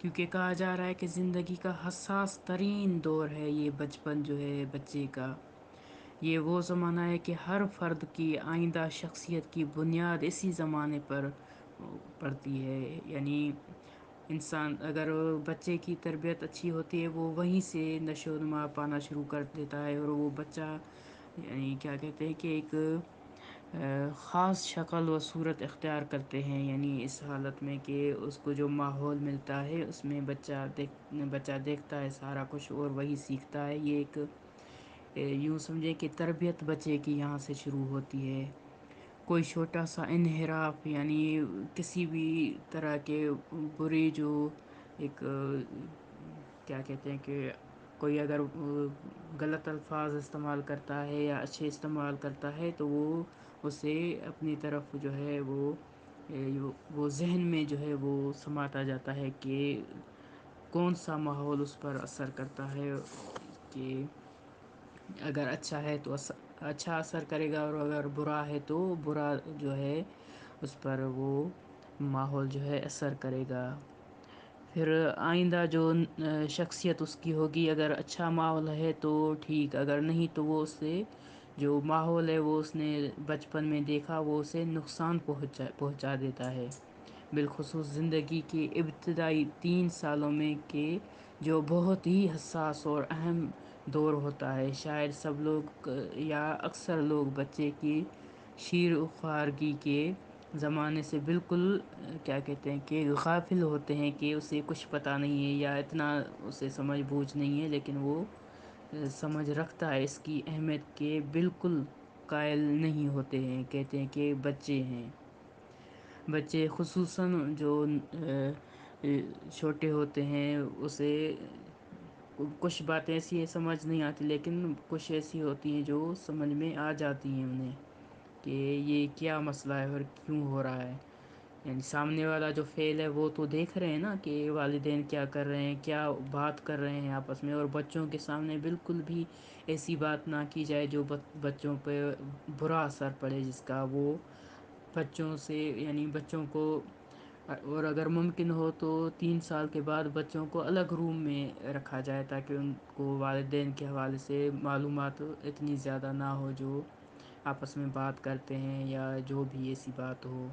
کیونکہ کہا جا رہا ہے کہ زندگی کا حساس ترین دور ہے یہ بچپن جو ہے بچے کا۔ یہ وہ زمانہ ہے کہ ہر فرد کی آئندہ شخصیت کی بنیاد اسی زمانے پر پڑتی ہے۔ یعنی انسان اگر بچے کی تربیت اچھی ہوتی ہے وہ وہیں سے نشو و نما پانا شروع کر دیتا ہے، اور وہ بچہ یعنی کیا کہتے ہیں کہ ایک خاص شکل و صورت اختیار کرتے ہیں، یعنی اس حالت میں کہ اس کو جو ماحول ملتا ہے اس میں بچہ دیکھتا ہے سارا کچھ اور وہی سیکھتا ہے۔ یہ ایک یوں سمجھے کہ تربیت بچے کی یہاں سے شروع ہوتی ہے۔ کوئی چھوٹا سا انحراف یعنی کسی بھی طرح کے بری جو ایک کیا کہتے ہیں کہ کوئی اگر غلط الفاظ استعمال کرتا ہے یا اچھے استعمال کرتا ہے تو وہ اسے اپنی طرف جو ہے وہ ذہن میں جو ہے وہ سماتا جاتا ہے کہ کون سا ماحول اس پر اثر کرتا ہے، کہ اگر اچھا ہے تو اچھا اثر کرے گا، اور اگر برا ہے تو برا جو ہے اس پر وہ ماحول جو ہے اثر کرے گا۔ پھر آئندہ جو شخصیت اس کی ہوگی، اگر اچھا ماحول ہے تو ٹھیک، اگر نہیں تو وہ اس سے جو ماحول ہے وہ اس نے بچپن میں دیکھا وہ اسے نقصان پہنچا دیتا ہے، بالخصوص زندگی کے ابتدائی 3 سالوں میں، کہ جو بہت ہی حساس اور اہم دور ہوتا ہے۔ شاید سب لوگ یا اکثر لوگ بچے کی شیر و خوارگی کے زمانے سے بالکل کیا کہتے ہیں کہ غافل ہوتے ہیں، کہ اسے کچھ پتہ نہیں ہے یا اتنا اسے سمجھ بوجھ نہیں ہے، لیکن وہ سمجھ رکھتا ہے اس کی اہمیت کے بالکل قائل نہیں ہوتے ہیں۔ کہتے ہیں کہ بچے ہیں، بچے خصوصاً جو چھوٹے ہوتے ہیں اسے کچھ باتیں ایسی سمجھ نہیں آتی، لیکن کچھ ایسی ہوتی ہیں جو سمجھ میں آ جاتی ہیں انہیں کہ یہ کیا مسئلہ ہے اور کیوں ہو رہا ہے۔ یعنی سامنے والا جو فعل ہے وہ تو دیکھ رہے ہیں نا کہ والدین کیا کر رہے ہیں، کیا بات کر رہے ہیں آپس میں، اور بچوں کے سامنے بالکل بھی ایسی بات نہ کی جائے جو بچوں پہ برا اثر پڑے، جس کا وہ بچوں سے یعنی بچوں کو، اور اگر ممکن ہو تو 3 سال کے بعد بچوں کو الگ روم میں رکھا جائے تاکہ ان کو والدین کے حوالے سے معلومات اتنی زیادہ نہ ہو جو آپس میں بات کرتے ہیں یا جو بھی ایسی بات ہو۔